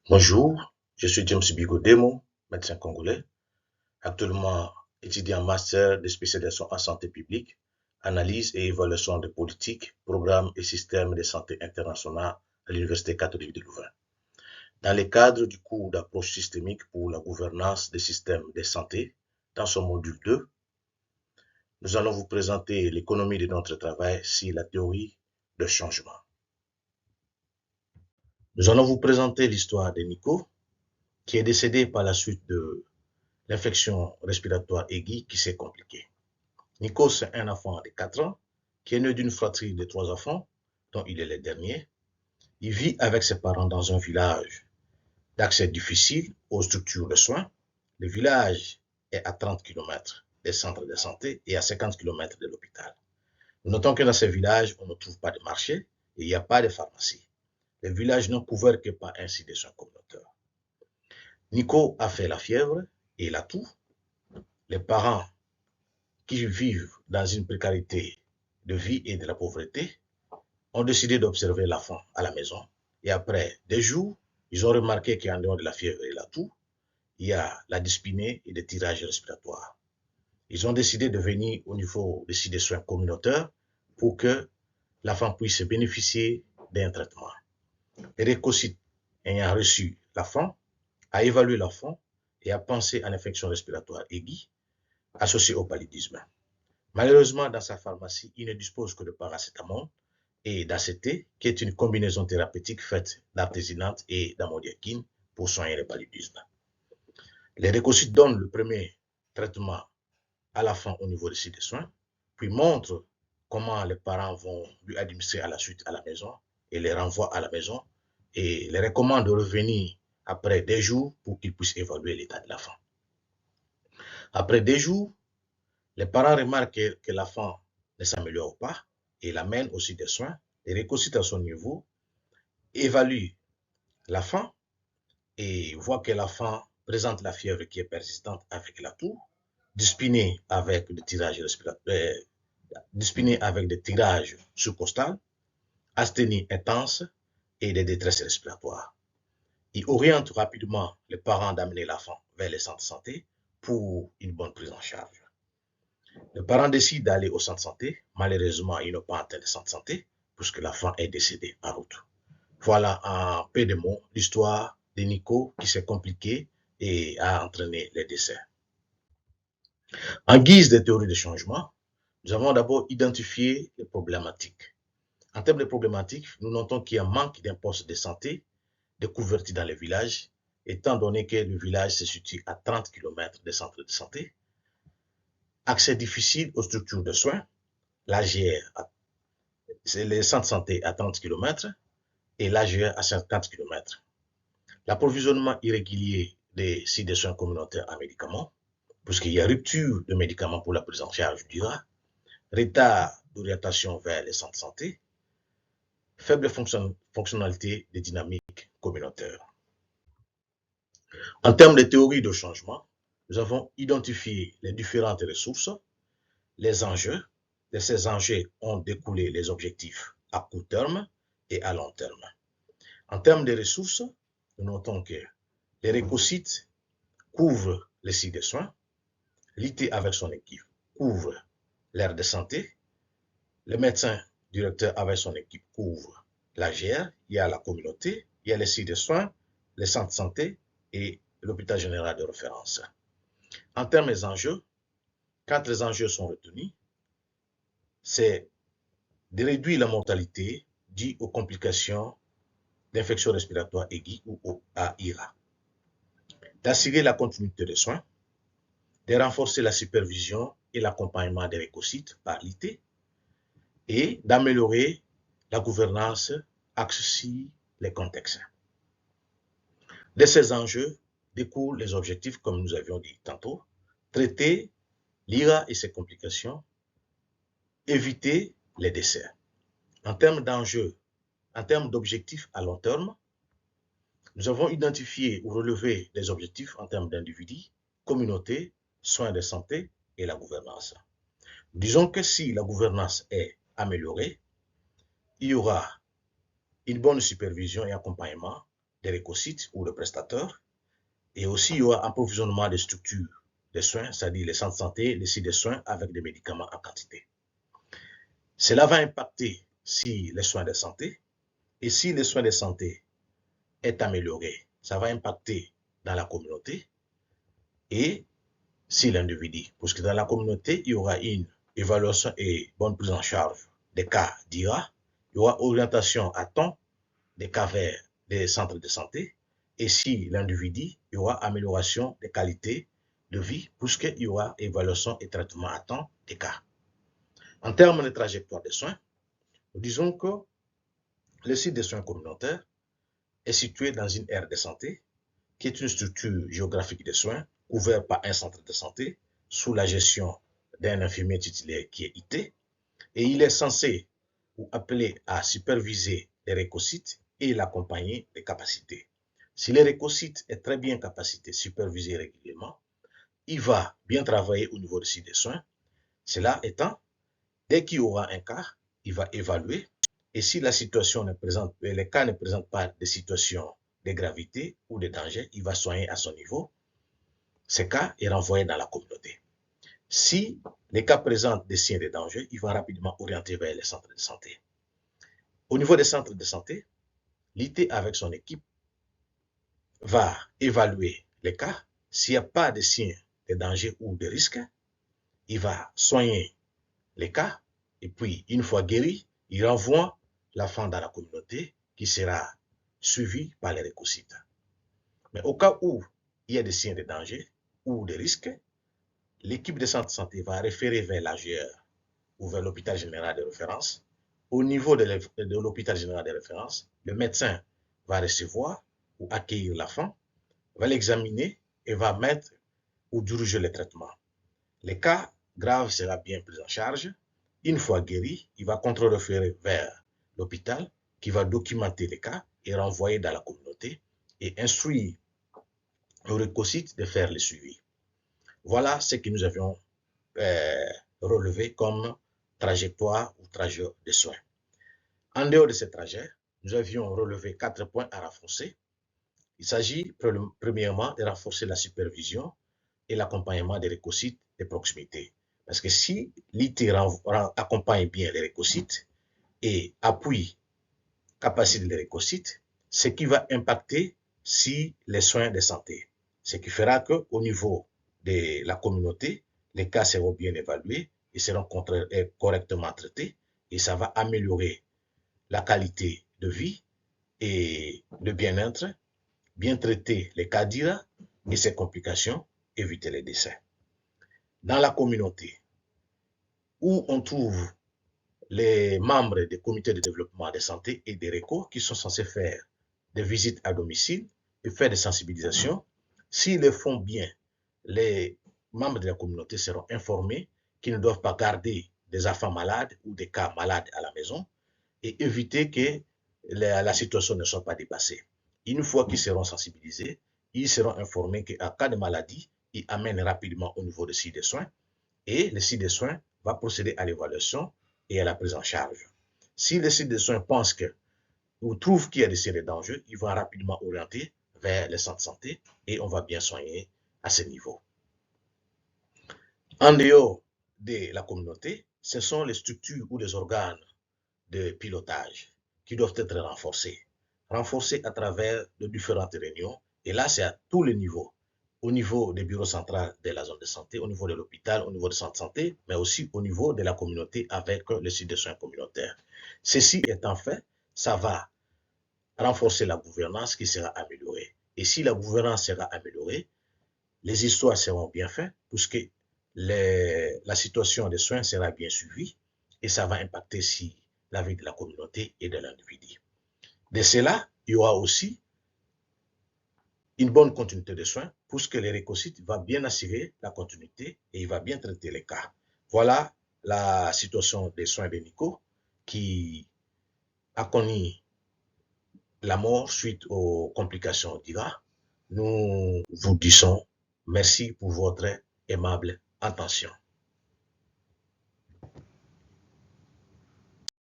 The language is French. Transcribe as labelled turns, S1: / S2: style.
S1: Bonjour, je suis James Bigodemo, médecin congolais, actuellement étudiant en master de spécialisation en santé publique, analyse et évaluation des politiques, programmes et systèmes de santé internationaux à l'Université catholique de Louvain. Dans le cadre du cours d'approche systémique pour la gouvernance des systèmes de santé, dans son module 2, nous allons vous présenter l'économie de notre travail sur la théorie de changement. Nous allons vous présenter l'histoire de Nico, qui est décédé par la suite de l'infection respiratoire aiguë qui s'est compliquée. Nico, c'est un enfant de 4 ans qui est né d'une fratrie de 3 enfants, dont il est le dernier. Il vit avec ses parents dans un village d'accès difficile aux structures de soins. Le village est à 30 km des centres de santé et à 50 km de l'hôpital. Nous notons que dans ce village, on ne trouve pas de marché et il n'y a pas de pharmacie. Le village n'est couvert que par un site de soins communautaires. Nico a fait la fièvre et la toux. Les parents qui vivent dans une précarité de vie et de la pauvreté ont décidé d'observer l'enfant à la maison. Et après des jours, ils ont remarqué qu'en dehors de la fièvre et la toux, il y a la dyspnée et des tirages respiratoires. Ils ont décidé de venir au niveau des sites de soins communautaires pour que l'enfant puisse bénéficier d'un traitement. Récocyte ayant reçu l'enfant a évalué l'enfant et a pensé à l'infection respiratoire aiguë associée au paludisme. Malheureusement, dans sa pharmacie, il ne dispose que de paracétamol et d'acété, qui est une combinaison thérapeutique faite d'artésunate et d'amodiaquine pour soigner le paludisme. Les récocytes donnent le premier traitement à l'enfant au niveau des sites de soins, puis montrent comment les parents vont lui administrer à la suite à la maison et les renvoient à la maison et les recommandent de revenir après des jours pour qu'ils puissent évaluer l'état de l'enfant. Après des jours, les parents remarquent que l'enfant ne s'améliore pas et l'amènent au site de soins, les récocyte à son niveau, évalue l'enfant et voit que l'enfant présente la fièvre qui est persistante avec la toux, dyspnée avec des tirages respiratoires, dyspnée avec des tirages sous-costales, asthénie intense et des détresses respiratoires. Il oriente rapidement les parents d'amener l'enfant vers les centres de santé pour une bonne prise en charge. Les parents décident d'aller au centre de santé. Malheureusement, ils n'ont pas atteint le centre de santé puisque l'enfant est décédé en route. Voilà en peu de mots l'histoire de Nico qui s'est compliquée et a entraîné les décès. En guise de théorie de changement, nous avons d'abord identifié les problématiques. En termes de problématiques, nous notons qu'il y a un manque d'un poste de santé de couverture dans les villages, étant donné que le village se situe à 30 km des centres de santé. Accès difficile aux structures de soins, l'AGR, c'est les centres de santé à 30 km et l'AGR à 50 km. L'approvisionnement irrégulier des sites de soins communautaires en médicaments, puisqu'il y a rupture de médicaments pour la prise en charge du rat, retard d'orientation vers les centres de santé, faible fonctionnalité des dynamiques communautaires. En termes de théorie de changement, nous avons identifié les différentes ressources, les enjeux. De ces enjeux ont découlé les objectifs à court terme et à long terme. En termes de ressources, nous notons que les récocytes couvrent les sites de soins, l'IT avec son équipe couvre l'aire de santé, le médecin directeur avec son équipe couvre l'AGR, il y a la communauté, il y a les sites de soins, les centres de santé et l'hôpital général de référence. En termes des enjeux, quand les enjeux sont retenus, c'est de réduire la mortalité due aux complications d'infection respiratoire aiguë ou au AIRA, d'assurer la continuité des soins, de renforcer la supervision et l'accompagnement des récocytes par l'IT et d'améliorer la gouvernance axée sur les contextes. De ces enjeux découlent les objectifs, comme nous avions dit tantôt, traiter l'IRA et ses complications, éviter les décès. En termes d'enjeux, en termes d'objectifs à long terme, nous avons identifié ou relevé des objectifs en termes d'individus, communauté, soins de santé et la gouvernance. Disons que si la gouvernance est améliorée, il y aura une bonne supervision et accompagnement des récossites ou de prestateurs. Et aussi, il y aura approvisionnement des structures de soins, c'est-à-dire les centres de santé, les sites de soins avec des médicaments en quantité. Cela va impacter si les soins de santé, et si les soins de santé est amélioré, ça va impacter dans la communauté et si l'individu. Parce que dans la communauté, il y aura une évaluation et bonne prise en charge des cas d'IRA, il y aura orientation à temps des cas vers des centres de santé, et si l'individu, il y aura amélioration des qualités de vie, puisqu'il y aura évaluation et traitement à temps des cas. En termes de trajectoire de soins, nous disons que le site de soins communautaires est situé dans une aire de santé, qui est une structure géographique de soins couverte par un centre de santé sous la gestion d'un infirmier titulaire qui est IT, et il est censé ou appelé à superviser les récossites et l'accompagner des capacités. Si le récossite est très bien capacité, supervisé régulièrement, il va bien travailler au niveau du site de soins. Cela étant, dès qu'il y aura un cas, il va évaluer et si la situation ne présente, les cas ne présentent pas de situation de gravité ou de danger, il va soigner à son niveau. Ces cas est renvoyé dans la communauté. Si les cas présentent des signes de danger, il va rapidement orienter vers les centres de santé. Au niveau des centres de santé, l'IT avec son équipe va évaluer les cas. S'il n'y a pas de signes de danger ou de risque, il va soigner les cas et puis, une fois guéri, il renvoie l'enfant dans la communauté qui sera suivi par les récossites. Mais au cas où il y a des signes de danger ou de risque, l'équipe de centre de santé va référer vers l'AGR ou vers l'hôpital général de référence. Au niveau de l'hôpital général de référence, le médecin va recevoir ou accueillir l'enfant, va l'examiner et va mettre ou diriger le traitement. Les cas graves seront bien pris en charge. Une fois guéri, il va contre-référer vers l'hôpital qui va documenter les cas et renvoyer dans la communauté et instruire le récossite de faire le suivi. Voilà ce que nous avions relevé comme trajectoire ou trajet de soins. En dehors de ce trajet, nous avions relevé 4 points à renforcer. Il s'agit premièrement de renforcer la supervision et l'accompagnement des récossites de proximité. Parce que si l'IT accompagne bien les récossites et appuie capacité des récossites, ce qui va impacter si les soins de santé. Ce qui fera qu'au niveau de la communauté, les cas seront bien évalués et seront correctement traités et ça va améliorer la qualité de vie et le bien-être, bien traiter les cas d'IRA et ses complications, éviter les décès. Dans la communauté, où on trouve les membres des comités de développement de santé et des RECO qui sont censés faire des visites à domicile et faire des sensibilisations, s'ils le font bien, les membres de la communauté seront informés qu'ils ne doivent pas garder des enfants malades ou des cas malades à la maison et éviter que la situation ne soit pas dépassée. Une fois qu'ils seront sensibilisés, ils seront informés qu'en cas de maladie, ils amènent rapidement au niveau du site de soins et le site de soins va procéder à l'évaluation et à la prise en charge. Si le site de soins pense que ou trouve qu'il y a des signes de danger, il va rapidement orienter vers les centres de santé et on va bien soigner à ce niveau. En dehors de la communauté, ce sont les structures ou les organes de pilotage qui doivent être renforcés. Renforcés à travers de différentes réunions. Et là, c'est à tous les niveaux. Au niveau des bureaux centraux de la zone de santé, au niveau de l'hôpital, au niveau du centre de santé, mais aussi au niveau de la communauté avec le site de soins communautaires. Ceci étant fait, ça va renforcer la gouvernance qui sera améliorée. Et si la gouvernance sera améliorée, les histoires seront bien faites puisque la situation des soins sera bien suivie et ça va impacter si la vie de la communauté et de l'individu. De cela, il y aura aussi une bonne continuité de soins puisque les récossites va bien assurer la continuité et il va bien traiter les cas. Voilà la situation des soins de Nico qui a connu la mort suite aux complications d'IRA. Nous vous disons merci pour votre aimable attention.